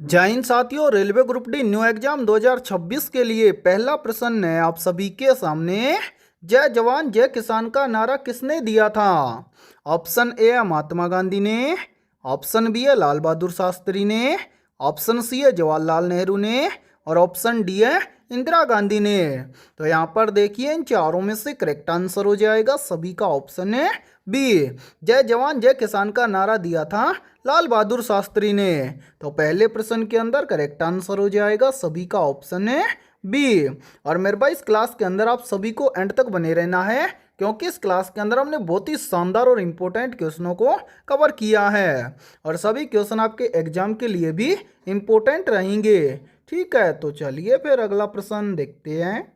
जय हिंद साथियों, railway group D new exam 2026 के लिए पहला प्रश्न है आप सभी के सामने। जय जवान जय किसान का नारा किसने दिया था? ऑप्शन ए है महात्मा गांधी ने, ऑप्शन बी है लाल बहादुर शास्त्री ने, ऑप्शन सी है जवाहरलाल नेहरू ने और ऑप्शन डी है इंदिरा गांधी ने। तो यहाँ पर देखिए इन चारों में से करेक्ट आंसर हो जाएगा सभी का ऑप्शन है बी। जय जवान जय किसान का नारा दिया था लाल बहादुर शास्त्री ने। तो पहले प्रश्न के अंदर करेक्ट आंसर हो जाएगा सभी का ऑप्शन है बी। और मेरे भाई इस क्लास के अंदर आप सभी को एंड तक बने रहना है, क्योंकि इस क्लास के अंदर हमने बहुत ही शानदार और इम्पोर्टेंट क्वेश्चनों को कवर किया है और सभी क्वेश्चन आपके एग्जाम के लिए भी इम्पोर्टेंट रहेंगे। ठीक है, तो चलिए फिर अगला प्रश्न देखते हैं।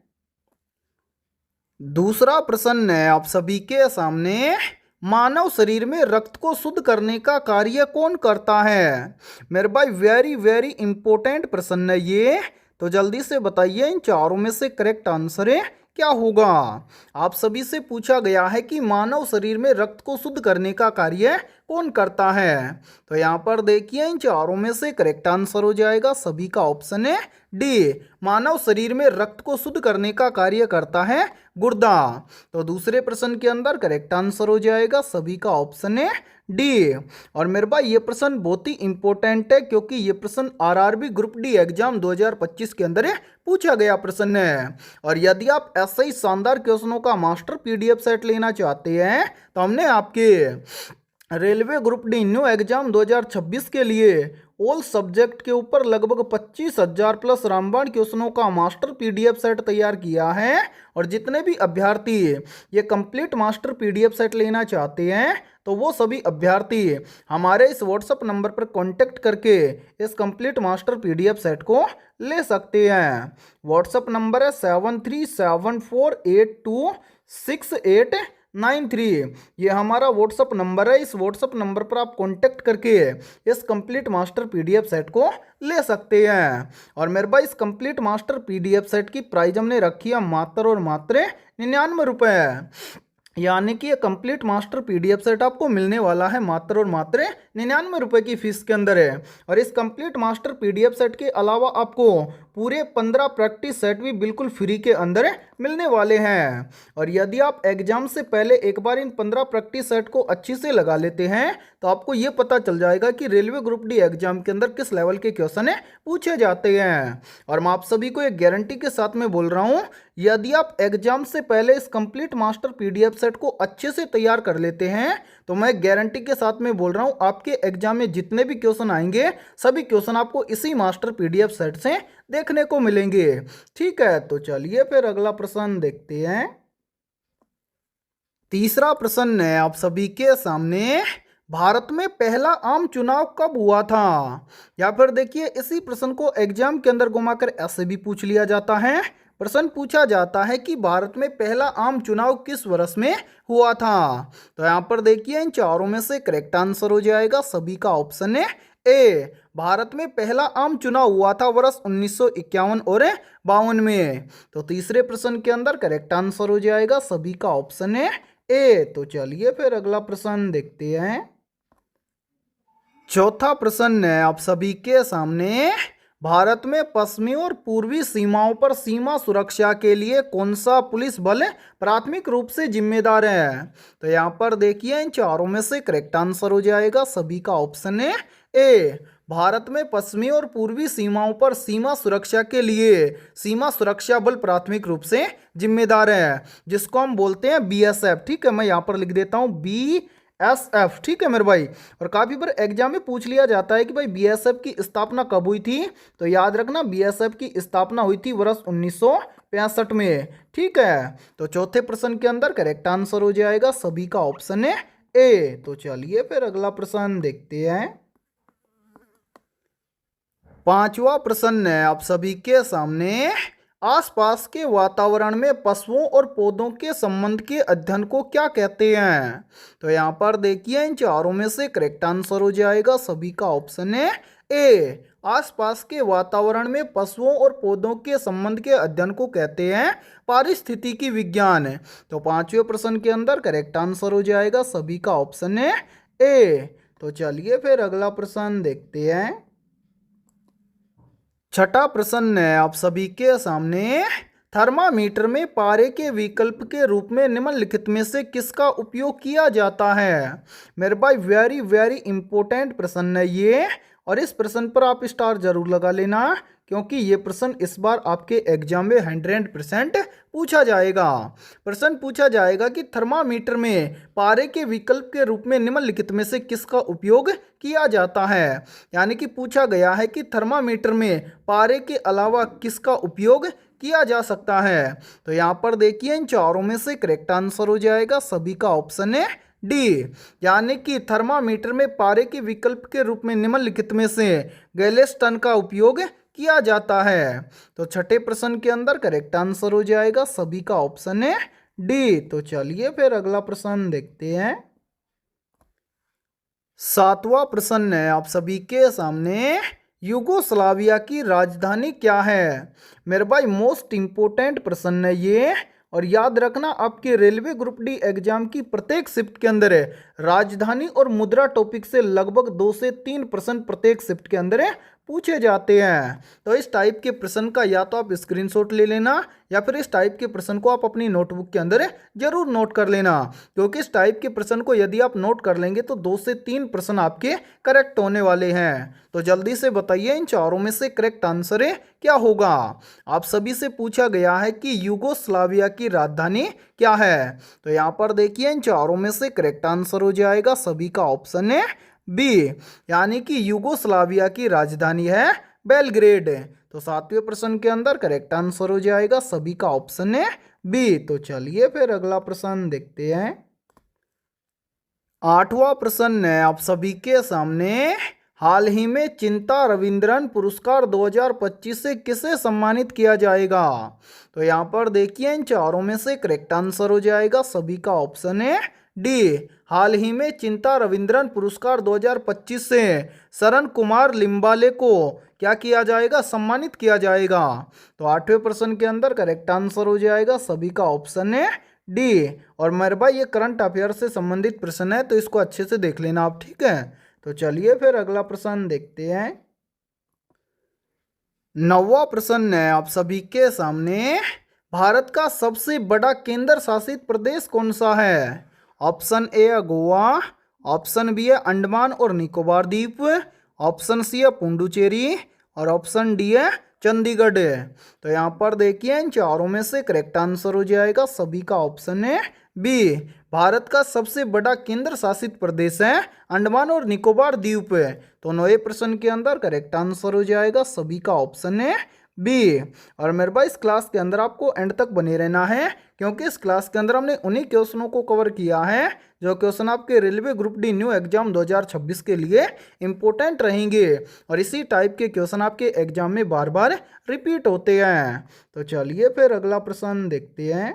दूसरा प्रश्न है आप सभी के सामने। मानव शरीर में रक्त को शुद्ध करने का कार्य कौन करता है? मेरे भाई वेरी वेरी इंपॉर्टेंट प्रश्न है ये, तो जल्दी से बताइए इन चारों में से करेक्ट आंसर है क्या होगा। आप सभी से पूछा गया है कि मानव शरीर में रक्त को शुद्ध करने का कार्य कौन करता है। तो यहाँ पर देखिए इन चारों में से करेक्ट आंसर हो जाएगा सभी का ऑप्शन है डी। मानव शरीर में रक्त को शुद्ध करने का कार्य करता है गुर्दा। तो दूसरे प्रश्न के अंदर करेक्ट आंसर हो जाएगा सभी का ऑप्शन है डी। और मेरे भाई ये प्रश्न बहुत ही इंपॉर्टेंट है, क्योंकि ये प्रश्न आरआरबी ग्रुप डी एग्जाम 2025 के अंदर पूछा गया प्रश्न है। और यदि आप ऐसे ही शानदार क्वेश्चनों का मास्टर पीडीएफ सेट लेना चाहते हैं तो हमने आपके railway group D new exam 2026 के लिए ऑल सब्जेक्ट के ऊपर लगभग 25,000 प्लस रामबाण क्वेश्चनों का मास्टर पीडीएफ सेट तैयार किया है। और जितने भी अभ्यर्थी ये कंप्लीट मास्टर पीडीएफ सेट लेना चाहते हैं तो वो सभी अभ्यर्थी हमारे इस व्हाट्सएप नंबर पर कांटेक्ट करके इस कंप्लीट मास्टर पीडीएफ सेट को ले सकते हैं। व्हाट्सएप नंबर है 7374826893। ये हमारा व्हाट्सअप नंबर है। इस व्हाट्सअप नंबर पर आप कांटेक्ट करके इस कंप्लीट मास्टर पीडीएफ सेट को ले सकते हैं। और मेरे भाई इस कंप्लीट मास्टर पीडीएफ सेट की प्राइस हमने रखी है मात्र और मात्र 99 रुपये। यानी कि ये कंप्लीट मास्टर पीडीएफ सेट आपको मिलने वाला है मात्र और मात्र 99 रुपये की फीस के अंदर है। और इस कंप्लीट मास्टर पीडीएफ सेट के अलावा आपको पूरे 15 प्रैक्टिस सेट भी बिल्कुल फ्री के अंदर मिलने वाले हैं। और यदि आप एग्जाम से पहले एक बार इन 15 प्रैक्टिस सेट को अच्छी से लगा लेते हैं तो आपको ये पता चल जाएगा कि रेलवे ग्रुप डी एग्जाम के अंदर किस लेवल के क्वेश्चन पूछे जाते हैं। और मैं आप सभी को एक गारंटी के साथ में बोल रहा हूँ, यदि आप एग्जाम से पहले इस कंप्लीट मास्टर पीडीएफ सेट को अच्छे से तैयार कर लेते हैं तो मैं गारंटी के साथ में बोल रहा हूँ आपके एग्जाम में जितने भी क्वेश्चन आएंगे सभी क्वेश्चन आपको इसी मास्टर पीडीएफ सेट से देखने को मिलेंगे। ठीक है, तो चलिए फिर अगला प्रश्न देखते हैं। तीसरा प्रश्न है आप सभी के सामने। भारत में पहला आम चुनाव कब हुआ था? या फिर देखिए इसी प्रश्न को एग्जाम के अंदर घुमाकर ऐसे भी पूछ लिया जाता है। प्रश्न पूछा जाता है कि भारत में पहला आम चुनाव किस वर्ष में हुआ था। तो यहाँ पर देखिए इन चारों में से करेक्ट आंसर हो जाएगा सभी का ऑप्शन है ए। भारत में पहला आम चुनाव हुआ था वर्ष 1951 और 52 में। तो तीसरे प्रश्न के अंदर करेक्ट आंसर हो जाएगा सभी का ऑप्शन है ए। तो चलिए फिर अगला प्रश्न देखते हैं। चौथा प्रश्न है आप सभी के सामने। भारत में पश्चिमी और पूर्वी सीमाओं पर सीमा सुरक्षा के लिए कौन सा पुलिस बल प्राथमिक रूप से जिम्मेदार है? तो यहाँ पर देखिए इन चारों में से करेक्ट आंसर हो जाएगा सभी का ऑप्शन है ए। भारत में पश्चिमी और पूर्वी सीमाओं पर सीमा सुरक्षा के लिए सीमा सुरक्षा बल प्राथमिक रूप से जिम्मेदार है, जिसको हम बोलते हैं बीएसएफ। ठीक है, मैं यहाँ पर लिख देता हूँ बीएसएफ। ठीक है मेरे भाई। और काफ़ी बार एग्जाम में पूछ लिया जाता है कि भाई बीएसएफ की स्थापना कब हुई थी। तो याद रखना बीएसएफ की स्थापना हुई थी वर्ष 1965 में। ठीक है, तो चौथे प्रश्न के अंदर करेक्ट आंसर हो जाएगा सभी का ऑप्शन है ए। तो चलिए फिर अगला प्रश्न देखते हैं। पांचवा प्रश्न है आप सभी के सामने। आसपास के वातावरण में पशुओं और पौधों के संबंध के अध्ययन को क्या कहते हैं? तो यहाँ पर देखिए इन चारों में से करेक्ट आंसर हो जाएगा सभी का ऑप्शन है ए। आसपास के वातावरण में पशुओं और पौधों के संबंध के अध्ययन को कहते हैं पारिस्थितिकी विज्ञान। तो पांचवें प्रश्न के अंदर करेक्ट आंसर हो जाएगा सभी का ऑप्शन है ए। तो चलिए फिर अगला प्रश्न देखते हैं। छठा प्रश्न है आप सभी के सामने, थर्मामीटर में पारे के विकल्प के रूप में निम्नलिखित में से किसका उपयोग किया जाता है। मेरे भाई वेरी वेरी इंपॉर्टेंट प्रश्न है ये, और इस प्रश्न पर आप स्टार जरूर लगा लेना, क्योंकि ये प्रश्न इस बार आपके एग्जाम में 100% पूछा जाएगा। प्रश्न पूछा जाएगा कि थर्मामीटर में पारे के विकल्प के रूप में निम्नलिखित में से किसका उपयोग किया जाता है। यानी कि पूछा गया है कि थर्मामीटर में पारे के अलावा किसका उपयोग किया जा सकता है। तो यहाँ पर देखिए इन चारों में से करेक्ट आंसर हो जाएगा सभी का ऑप्शन है डी, यानी कि थर्मामीटर में पारे के विकल्प के रूप में निम्नलिखित में से गैलेस्टन का उपयोग किया जाता है। तो छठे प्रश्न के अंदर करेक्ट आंसर हो जाएगा सभी का ऑप्शन है डी। तो चलिए फिर अगला प्रश्न देखते हैं। सातवां प्रश्न है आप सभी के सामने, युगोस्लाविया की राजधानी क्या है। मेरे भाई मोस्ट इंपोर्टेंट प्रश्न है ये, और याद रखना आपके रेलवे ग्रुप डी एग्जाम की प्रत्येक शिफ्ट के अंदर है राजधानी और मुद्रा टॉपिक से लगभग 2 से 3 प्रश्न प्रत्येक शिफ्ट के अंदर है पूछे जाते हैं। तो इस टाइप के प्रश्न का या तो आप स्क्रीनशॉट ले लेना, या फिर इस टाइप के प्रश्न को आप अपनी नोटबुक के अंदर जरूर नोट कर लेना, क्योंकि इस टाइप के प्रश्न को यदि आप नोट कर लेंगे तो 2 से 3 प्रश्न आपके करेक्ट होने वाले हैं। तो जल्दी से बताइए इन चारों में से करेक्ट आंसर क्या होगा। आप सभी से पूछा गया है कि युगोस्लाविया की राजधानी क्या है। तो यहाँ पर देखिए इन चारों में से करेक्ट आंसर हो जाएगा सभी का ऑप्शन है बी, यानी कि युगोस्लाविया की राजधानी है बेलग्रेड। तो सातवें प्रश्न के अंदर करेक्ट आंसर हो जाएगा सभी का ऑप्शन है बी। तो चलिए फिर अगला प्रश्न देखते हैं। आठवां प्रश्न है आप सभी के सामने, हाल ही में चिंता रविंद्रन पुरस्कार 2025 से किसे सम्मानित किया जाएगा। तो यहाँ पर देखिए इन चारों में से करेक्ट आंसर हो जाएगा सभी का ऑप्शन है डी। हाल ही में चिंता रविंद्रन पुरस्कार 2025 से शरण कुमार लिम्बाले को क्या किया जाएगा, सम्मानित किया जाएगा। तो आठवें प्रश्न के अंदर करेक्ट आंसर हो जाएगा सभी का ऑप्शन है डी। और मेरे भाई ये करंट अफेयर से संबंधित प्रश्न है, तो इसको अच्छे से देख लेना आप, ठीक है। तो चलिए फिर अगला प्रश्न देखते हैं। नौवां प्रश्न है आप सभी के सामने, भारत का सबसे बड़ा केंद्र शासित प्रदेश कौन सा है। ऑप्शन ए है गोवा, ऑप्शन बी है अंडमान और निकोबार द्वीप, ऑप्शन सी है पुडुचेरी, और ऑप्शन डी है चंडीगढ़। तो यहाँ पर देखिए इन चारों में से करेक्ट आंसर हो जाएगा सभी का ऑप्शन है बी। भारत का सबसे बड़ा केंद्र शासित प्रदेश है अंडमान और निकोबार द्वीप। तो नौवें प्रश्न के अंदर करेक्ट आंसर हो जाएगा सभी का ऑप्शन है बी। और मेरे भाई इस क्लास के अंदर आपको एंड तक बने रहना है, क्योंकि इस क्लास के अंदर हमने उन्हीं क्वेश्चनों को कवर किया है जो क्वेश्चन आपके railway group D new exam 2026 के लिए इंपॉर्टेंट रहेंगे, और इसी टाइप के क्वेश्चन आपके एग्जाम में बार बार रिपीट होते हैं। तो चलिए फिर अगला प्रश्न देखते हैं।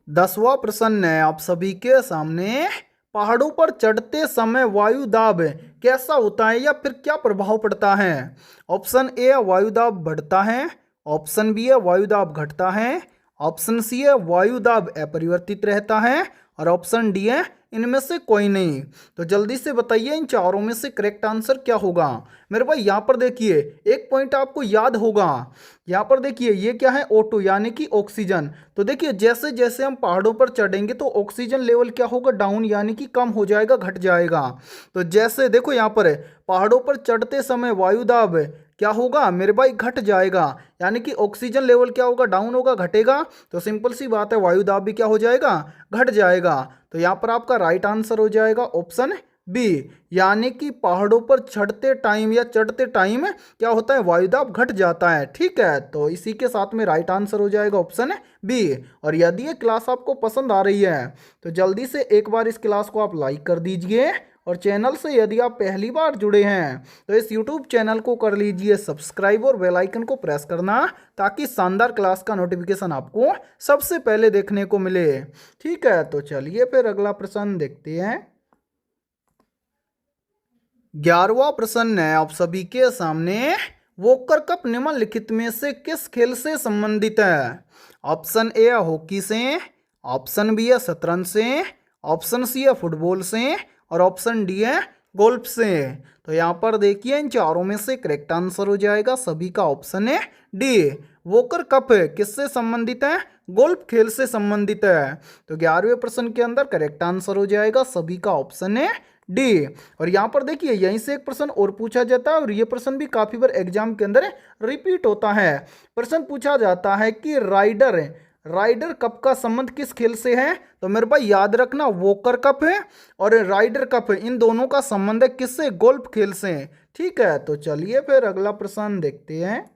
10वां प्रश्न है आप सभी के सामने, पहाड़ों पर चढ़ते समय वायु दाब कैसा होता है या फिर क्या प्रभाव पड़ता है। ऑप्शन ए है वायु दाब बढ़ता है, ऑप्शन बी है वायु दाब घटता है, ऑप्शन सी है वायु दाब अपरिवर्तित रहता है, और ऑप्शन डी है इनमें से कोई नहीं। तो जल्दी से बताइए इन चारों में से करेक्ट आंसर क्या होगा। मेरे भाई यहाँ पर देखिए एक पॉइंट आपको याद होगा, यहाँ पर देखिए ये क्या है O2 यानी कि ऑक्सीजन। तो देखिए जैसे जैसे हम पहाड़ों पर चढ़ेंगे तो ऑक्सीजन लेवल क्या होगा, डाउन यानी कि कम हो जाएगा, घट जाएगा। तो जैसे देखो यहाँ पर पहाड़ों पर चढ़ते समय वायु दाब क्या होगा मेरे भाई, घट जाएगा, यानी कि ऑक्सीजन लेवल क्या होगा, डाउन होगा, घटेगा। तो सिंपल सी बात है वायु दाब भी क्या हो जाएगा, घट जाएगा। तो यहाँ पर आपका राइट आंसर हो जाएगा ऑप्शन बी, यानी कि पहाड़ों पर चढ़ते टाइम या चढ़ते टाइम क्या होता है, वायुदाब घट जाता है, ठीक है। तो इसी के साथ में राइट आंसर हो जाएगा ऑप्शन बी। और यदि ये क्लास आपको पसंद आ रही है तो जल्दी से एक बार इस क्लास को आप लाइक कर दीजिए, और चैनल से यदि आप पहली बार जुड़े हैं तो इस यूट्यूब चैनल को कर लीजिए सब्सक्राइब और बेल आइकन को प्रेस करना, ताकि शानदार क्लास का नोटिफिकेशन आपको सबसे पहले देखने को मिले, ठीक है। तो चलिए फिर अगला प्रश्न देखते हैं। 11वां प्रश्न है आप सभी के सामने, वोकर कप निम्नलिखित में से किस खेल से संबंधित है। ऑप्शन ए है हॉकी से, ऑप्शन बी है शतरंज से, ऑप्शन सी है फुटबॉल से, और ऑप्शन डी है गोल्फ से। तो यहाँ पर देखिए इन चारों में से करेक्ट आंसर हो जाएगा सभी का ऑप्शन है डी। वोकर कप किससे संबंधित है? गोल्फ खेल से संबंधित है। तो 11वें प्रश्न के अंदर करेक्ट आंसर हो जाएगा सभी का ऑप्शन है डी। और यहाँ पर देखिए यहीं से एक प्रश्न और पूछा जाता है और ये प्रश्न भी काफी बार एग्जाम के अंदर रिपीट होता है। प्रश्न पूछा जाता है कि राइडर कप का संबंध किस खेल से है? तो मेरे भाई याद रखना वोकर कप है और राइडर कप है, इन दोनों का संबंध है किससे? गोल्फ खेल से। ठीक है, तो चलिए फिर अगला प्रश्न देखते हैं।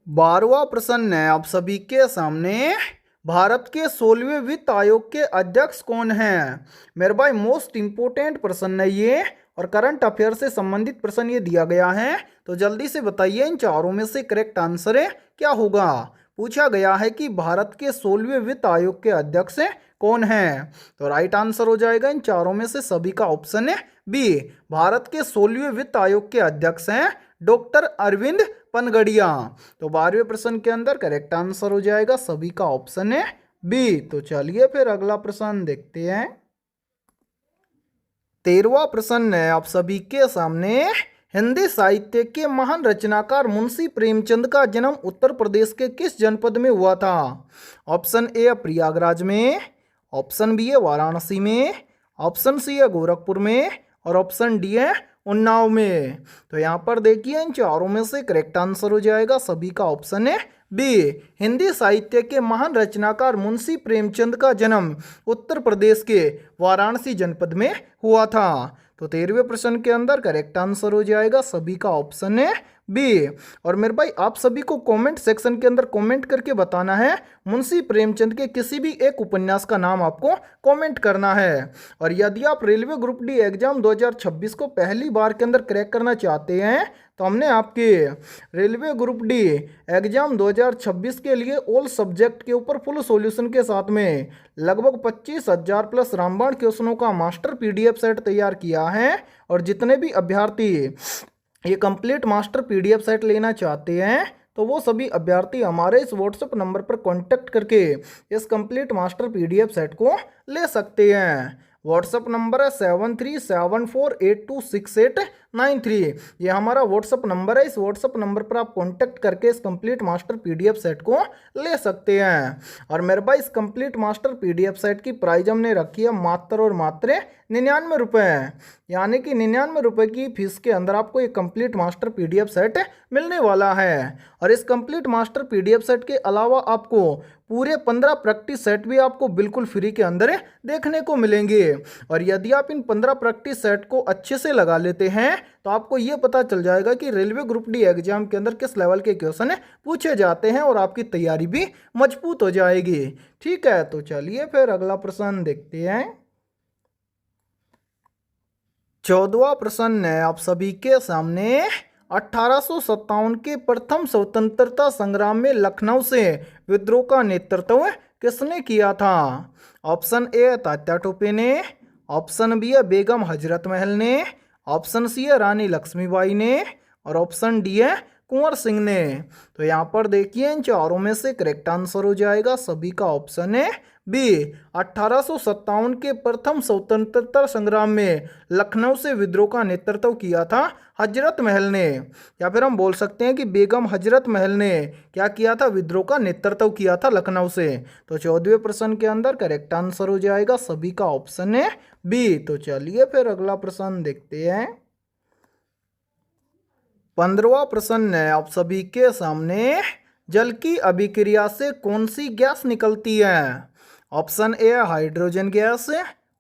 12वां प्रश्न है आप सभी के सामने। भारत के 16वें वित्त आयोग के अध्यक्ष कौन हैं? मेरे भाई मोस्ट इंपोर्टेंट प्रश्न है ये और करंट अफेयर से संबंधित प्रश्न ये दिया गया है। तो जल्दी से बताइए इन चारों में से करेक्ट आंसर है क्या होगा? पूछा गया है कि भारत के 16वें वित्त आयोग के अध्यक्ष कौन हैं? तो राइट आंसर हो जाएगा इन चारों में से सभी का ऑप्शन है बी। भारत के 16वें वित्त आयोग के अध्यक्ष हैं डॉक्टर अरविंद पनगड़िया। तो 12वें प्रश्न के अंदर करेक्ट आंसर हो जाएगा सभी का ऑप्शन है बी। तो चलिए फिर अगला प्रश्न देखते हैं। 13वां प्रश्न है आप सभी के सामने। हिंदी साहित्य के महान रचनाकार मुंशी प्रेमचंद का जन्म उत्तर प्रदेश के किस जनपद में हुआ था? ऑप्शन ए है प्रयागराज में, ऑप्शन बी है वाराणसी में, ऑप्शन सी है गोरखपुर में और ऑप्शन डी है उन्नाव में। तो यहाँ पर देखिए इन चारों में से करेक्ट आंसर हो जाएगा सभी का ऑप्शन है बी। हिंदी साहित्य के महान रचनाकार मुंशी प्रेमचंद का जन्म उत्तर प्रदेश के वाराणसी जनपद में हुआ था। तो 13वें प्रश्न के अंदर करेक्ट आंसर हो जाएगा सभी का ऑप्शन है बी। और मेरे भाई आप सभी को कमेंट सेक्शन के अंदर कमेंट करके बताना है मुंशी प्रेमचंद के किसी भी एक उपन्यास का नाम आपको कमेंट करना है। और यदि आप रेलवे ग्रुप डी एग्जाम 2026 को पहली बार के अंदर क्रैक करना चाहते हैं तो हमने आपके रेलवे ग्रुप डी एग्जाम 2026 के लिए ऑल सब्जेक्ट के ऊपर फुल सॉल्यूशन के साथ में लगभग 25,000 प्लस रामबाण क्वेश्चनों का मास्टर पीडीएफ सेट तैयार किया है। और जितने भी अभ्यर्थी ये कंप्लीट मास्टर पीडीएफ सेट लेना चाहते हैं तो वो सभी अभ्यर्थी हमारे इस व्हाट्सएप नंबर पर कांटेक्ट करके इस कंप्लीट मास्टर पीडीएफ सेट को ले सकते हैं। व्हाट्सएप नंबर है 7374826893। ये हमारा व्हाट्सएप नंबर है। इस व्हाट्सएप नंबर पर आप कांटेक्ट करके इस कंप्लीट मास्टर पीडीएफ सेट को ले सकते हैं। और मेरे भाई इस कंप्लीट मास्टर पीडीएफ सेट की प्राइस हमने रखी है मात्र और मात्र 99 रुपये, यानी कि 99 रुपये की फीस के अंदर आपको ये कंप्लीट मास्टर पीडीएफ सेट मिलने वाला है। और इस कंप्लीट मास्टर पीडीएफ सेट के अलावा आपको पूरे 15 प्रैक्टिस सेट भी आपको बिल्कुल फ्री के अंदर देखने को मिलेंगे। और यदि आप इन 15 प्रैक्टिस सेट को अच्छे से लगा लेते हैं तो आपको ये पता चल जाएगा कि रेलवे ग्रुप डी एग्जाम के अंदर किस लेवल के क्वेश्चन पूछे जाते हैं और आपकी तैयारी भी मजबूत हो जाएगी। ठीक है, तो चलिए फिर अगला प्रश्न देखते हैं। 14वां प्रश्न है आप सभी के सामने। 1857 के प्रथम स्वतंत्रता संग्राम में लखनऊ से विद्रोह का नेतृत्व किसने किया था? ऑप्शन ए तात्या टोपे ने, ऑप्शन बी है बेगम हजरत महल ने, ऑप्शन सी है रानी लक्ष्मीबाई ने और ऑप्शन डी है कुंवर सिंह ने। तो यहाँ पर देखिए इन चारों में से करेक्ट आंसर हो जाएगा सभी का ऑप्शन है बी। 1857 के प्रथम स्वतंत्रता संग्राम में लखनऊ से विद्रोह का नेतृत्व किया था हजरत महल ने, या फिर हम बोल सकते हैं कि बेगम हजरत महल ने क्या किया था? विद्रोह का नेतृत्व किया था लखनऊ से। तो 14वें प्रश्न के अंदर करेक्ट आंसर हो जाएगा सभी का ऑप्शन है बी। तो चलिए फिर अगला प्रश्न देखते हैं। 15वां प्रश्न है आप सभी के सामने। जल की अभिक्रिया से कौन सी गैस निकलती है? ऑप्शन ए है हाइड्रोजन गैस,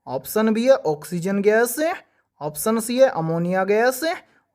ऑप्शन बी है ऑक्सीजन गैस, ऑप्शन सी है अमोनिया गैस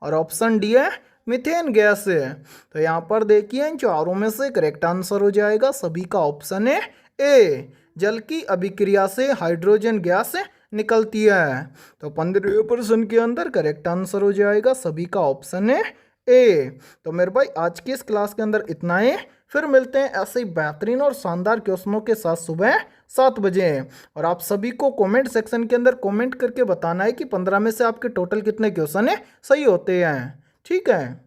और ऑप्शन डी है मीथेन गैस। तो यहाँ पर देखिए इन चारों में से करेक्ट आंसर हो जाएगा सभी का ऑप्शन है ए। जल की अभिक्रिया से हाइड्रोजन गैस निकलती है। तो 15वें प्रश्न के अंदर करेक्ट आंसर हो जाएगा सभी का ऑप्शन है ए। तो मेरे भाई आज की इस क्लास के अंदर इतना ही। फिर मिलते हैं ऐसे ही बेहतरीन और शानदार क्वेश्चनों के साथ सुबह 7 बजे। और आप सभी को कमेंट सेक्शन के अंदर कमेंट करके बताना है कि 15 में से आपके टोटल कितने क्वेश्चन सही होते हैं। ठीक है।